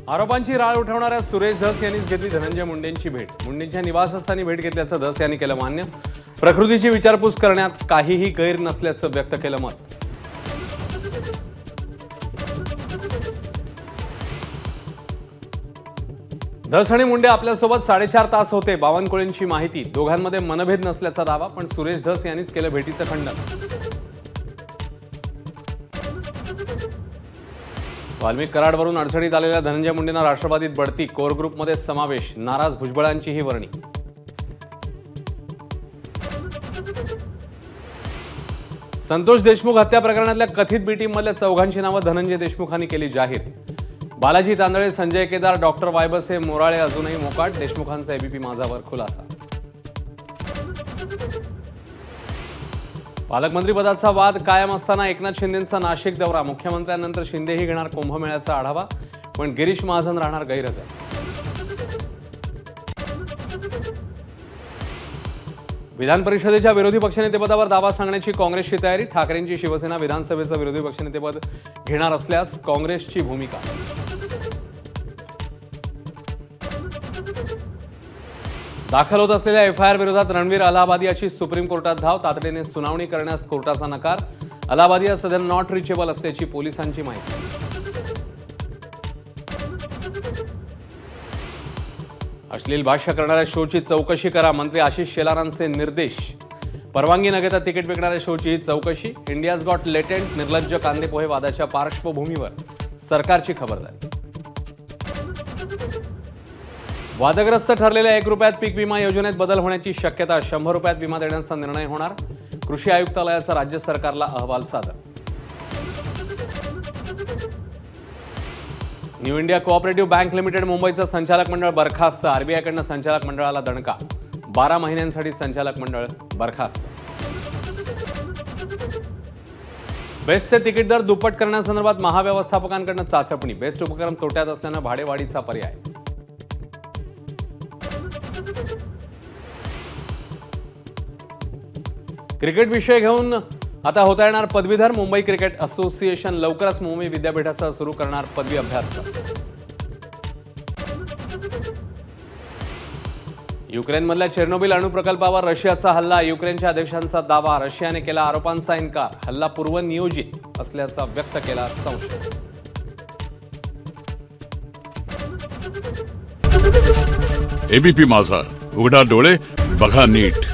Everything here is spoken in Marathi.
आरोपांची राळ उठवणाऱ्या सुरेश धस यांनीच घेतली धनंजय मुंडेंची भेट। मुंडेंच्या निवासस्थानी भेट घेतल्याचं धस यांनी केलं मान्य। प्रकृतीची विचारपूस करण्यात काहीही गैर नसल्याचं व्यक्त केलं मत। धस आणि मुंडे आपल्यासोबत 4.5 तास होते। बावनकुळेंची माहिती, दोघांमध्ये मनभेद नसल्याचा दावा, पण सुरेश धस यांनीच केलं भेटीचं खंडन। वाल्मिक कराडवरून अडचणीत आलेल्या धनंजय मुंडेंना राष्ट्रवादीत बढती, कोर ग्रुपमध्ये समावेश, नाराज भुजबळांची ही वर्णी। संतोष देशमुख हत्या प्रकरणातल्या कथित बी टीममधल्या 4 नावं धनंजय देशमुखांनी केली जाहीर। बालाजी तांदळे, संजय केदार, डॉक्टर वायबसे, मोराळे अजूनही मोकाट, देशमुखांचा एबीपी माझावर खुलासा। पालकमंत्री पदाचा वाद कायम असताना एकनाथ शिंदेंचा नाशिक दौरा, मुख्यमंत्र्यांनंतर शिंदेही घेणार कुंभमेळ्याचा आढावा, पण गिरीश महाजन राहणार गैरहजर। विधान परिषदेच्या विरोधी पक्षनेतेपदावर दावा सांगण्याची काँग्रेसची तयारी, ठाकरेंची शिवसेना विधानसभेचं विरोधी पक्षनेतेपद घेणार असल्यास काँग्रेसची भूमिका। दाखल होत असलेल्या एफआयआर विरोधात रणवीर अलाहाबादियाची सुप्रीम कोर्टात धाव, तातडीने सुनावणी करण्यास कोर्टाचा नकार। अलाहाबादिया सध्या नॉट रिचेबल असल्याची पोलिसांची माहिती। अश्लील भाष्य करणाऱ्या शोची चौकशी करा, मंत्री आशिष शेलारांचे निर्देश। परवानगी न घेता तिकीट विकणाऱ्या शोची ही चौकशी। इंडियाज गॉट लेटेंट निर्लज्ज कांदेपोहे वादाच्या पार्श्वभूमीवर सरकारची खबरदारी। वादग्रस्त ठरलेल्या 1 रुपयात पीक विमा योजनेत बदल होण्याची शक्यता, 100 रुपयात विमा देण्याचा निर्णय होणार। कृषी आयुक्तालयाचा राज्य सरकारला अहवाल सादर। New India cooperative bank limited मुंबईचं संचालक मंडळ बरखास्त, आरबीआयकडनं संचालक मंडळाला दणका, 12 महिन्यांसाठी संचालक मंडळ बरखास्त। बेस्टचे तिकीट दर दुप्पट करण्यासंदर्भात महाव्यवस्थापकांकडनं चाचपणी, बेस्ट उपक्रम तोट्यात असल्यानं भाडेवाढीचा पर्याय। क्रिकेट विषय घेऊन आता होता येणार पदवीधर, मुंबई क्रिकेट असोसिएशन लवकरच मुंबई विद्यापीठासह सुरू करणार पदवी अभ्यासक्रम। युक्रेनमधल्या चेर्नोबिल अणुप्रकल्पावर रशियाचा हल्ला, युक्रेनच्या अध्यक्षांचा दावा, रशियाने केला आरोपांचा इन्कार, हल्ला पूर्वनियोजित असल्याचा व्यक्त केला संशय। एबीपी माझा, उघडा डोळे बघा नीट।